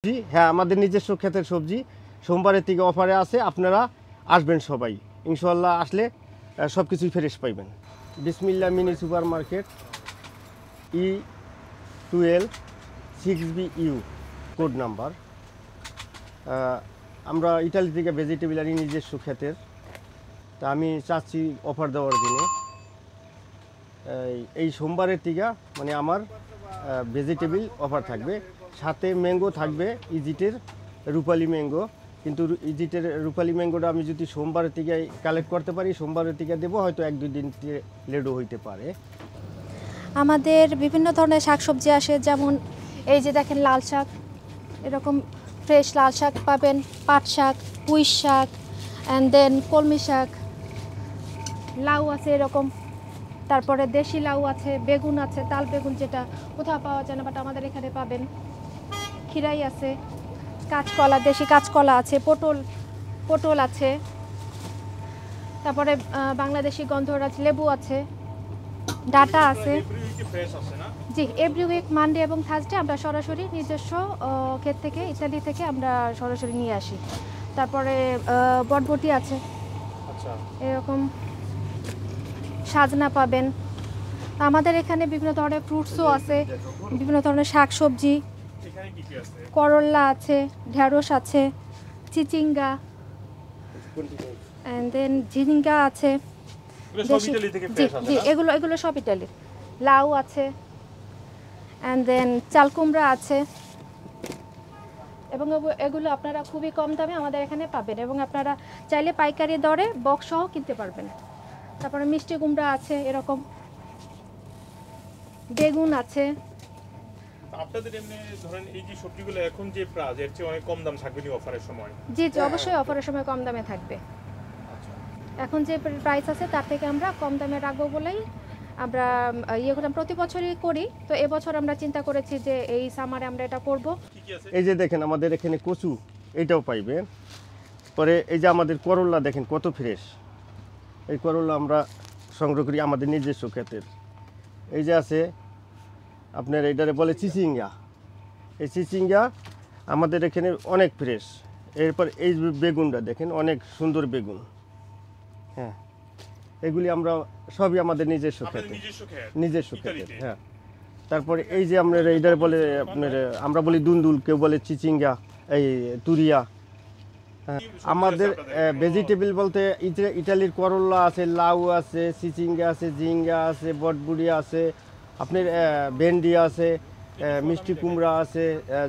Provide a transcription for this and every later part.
জি হ্যাঁ, আমাদের নিজস্ব ক্ষেতের সবজি সোমবারের থেকে অফারে আছে। আপনারা আসবেন সবাই, ইনশাল্লাহ আসলে সব কিছুই ফ্রেশ পাইবেন। বিসমিল্লা mini super market, E12 6BU code number. আমরা ইটালি থেকে ভেজিটেবল আনি নিজস্ব ক্ষেতের। তা আমি চাচ্ছি অফার দেওয়ার জন্য এই সোমবারের থেকে মানে আমার ভেজিটেবল অফার থাকবে, সাথে ম্যাঙ্গো থাকবে ইজিটের রূপালি ম্যাঙ্গো। কিন্তু ইজিটের রূপালি ম্যাঙ্গোটা আমি যদি সোমবারের থেকে কালেক্ট করতে পারি, সোমবারের থেকে দেবো, হয়তো 1-2 দিন লেটও হইতে পারে। আমাদের বিভিন্ন ধরনের শাকসবজি আসে, যেমন এই যে দেখেন লাল শাক, এরকম ফ্রেশ লাল শাক পাবেন, পাট শাক, পুঁই শাক, অ্যান্ড দেন কলমি শাক, লাউ আছে এরকম, তারপরে দেশি লাউ আছে, বেগুন আছে, তাল বেগুন যেটা কোথাও পাওয়া যায় না বাট আমাদের এখানে পাবেন, খিরাই আছে, কাঁচকলা, দেশি কাঁচকলা আছে, পটল আছে, তারপরে বাংলাদেশি গন্ধরাজ লেবু আছে, ডাটা আছে। জি, এভরি উইক মানডে এবং থার্সডে আমরা সরাসরি নিজস্ব ক্ষেত থেকে, ইতালি থেকে আমরা সরাসরি নিয়ে আসি। তারপরে বটবটি আছে, এরকম সাজনা পাবেন। আমাদের এখানে বিভিন্ন ধরনের ফ্রুটসও আছে, বিভিন্ন ধরনের শাকসবজি, করল্লা আছে, ঢেঁড়স আছে, চিচিঙ্গা, অ্যান্ড দেন ঝিঙ্গা আছে। জি, এগুলো সব ইটালি। লাউ আছে, অ্যান্ড দেন চালকুমড়া আছে, এবং এগুলো আপনারা খুবই কম দামে আমাদের এখানে পাবেন, এবং আপনারা চাইলে পাইকারি দরে বক্স সহ কিনতে পারবেন। তারপরে মিষ্টি কুমড়া আছে, এরকম বেগুন আছে। আপনাদের এমনি ধরেন এই যে সবজিগুলো এখন যে প্রাইস এর চেয়ে অনেক কম দাম থাকবে নি অফারের সময়? জি, অবশ্যই অফারের সময় কম দামে থাকবে। এখন যে প্রাইস আছে তার থেকে আমরা কম দামে রাখবো বলেই আমরা করলাম, প্রতি বছরই করি। তো এবছর আমরা চিন্তা করেছি যে এই সামারে আমরা এটা করব। এই যে দেখেন আমাদের এখানে কচু, এটাও পাইবেন। পরে এই যে আমাদের করল্লা দেখেন কত ফ্রেশ, এই করল্লা আমরা সংগ্রহ করি আমাদের নিজস্ব ক্ষেতের। এই যে আছে আপনার এটারে বলে চিচিঙ্গা, এই চিচিঙ্গা আমাদের এখানে অনেক ফ্রেশ। এরপর এই বেগুনটা দেখেন অনেক সুন্দর বেগুন। হ্যাঁ, এগুলি আমরা সবই আমাদের নিজস্ব ক্ষেতের। হ্যাঁ, তারপরে এই যে আপনার এইটার বলে আপনার আমরা বলি দুন্দুল, কেউ বলে চিচিঙ্গা, এই তুরিয়া। হ্যাঁ, আমাদের ভেজিটেবল বলতে ইটালির করল্লা আছে, লাউ আছে, চিচিঙ্গা আছে, ঝিঙ্গা আছে, বটবুড়ি আছে, আপনার ভেন্ডি আছে, মিষ্টি কুমড়া আছে,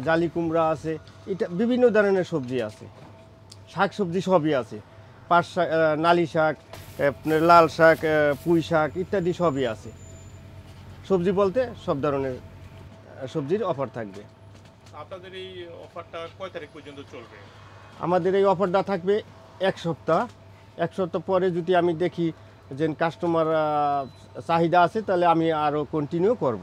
জালি কুমড়া আছে, এটা বিভিন্ন ধরনের সবজি আছে, শাক সবজি সবই আছে, পাট শাক, নালি শাক, আপনার লাল শাক, পুঁই শাক ইত্যাদি সবই আছে। সবজি বলতে সব ধরনের সবজির অফার থাকবে। আপনাদের এই অফারটা কয় তারিখ পর্যন্ত চলবে? আমাদের এই অফারটা থাকবে এক সপ্তাহ। এক সপ্তাহ পরে যদি আমি দেখি যে কাস্টমার চাহিদা আছে, তাহলে আমি আরও কন্টিনিউ করব।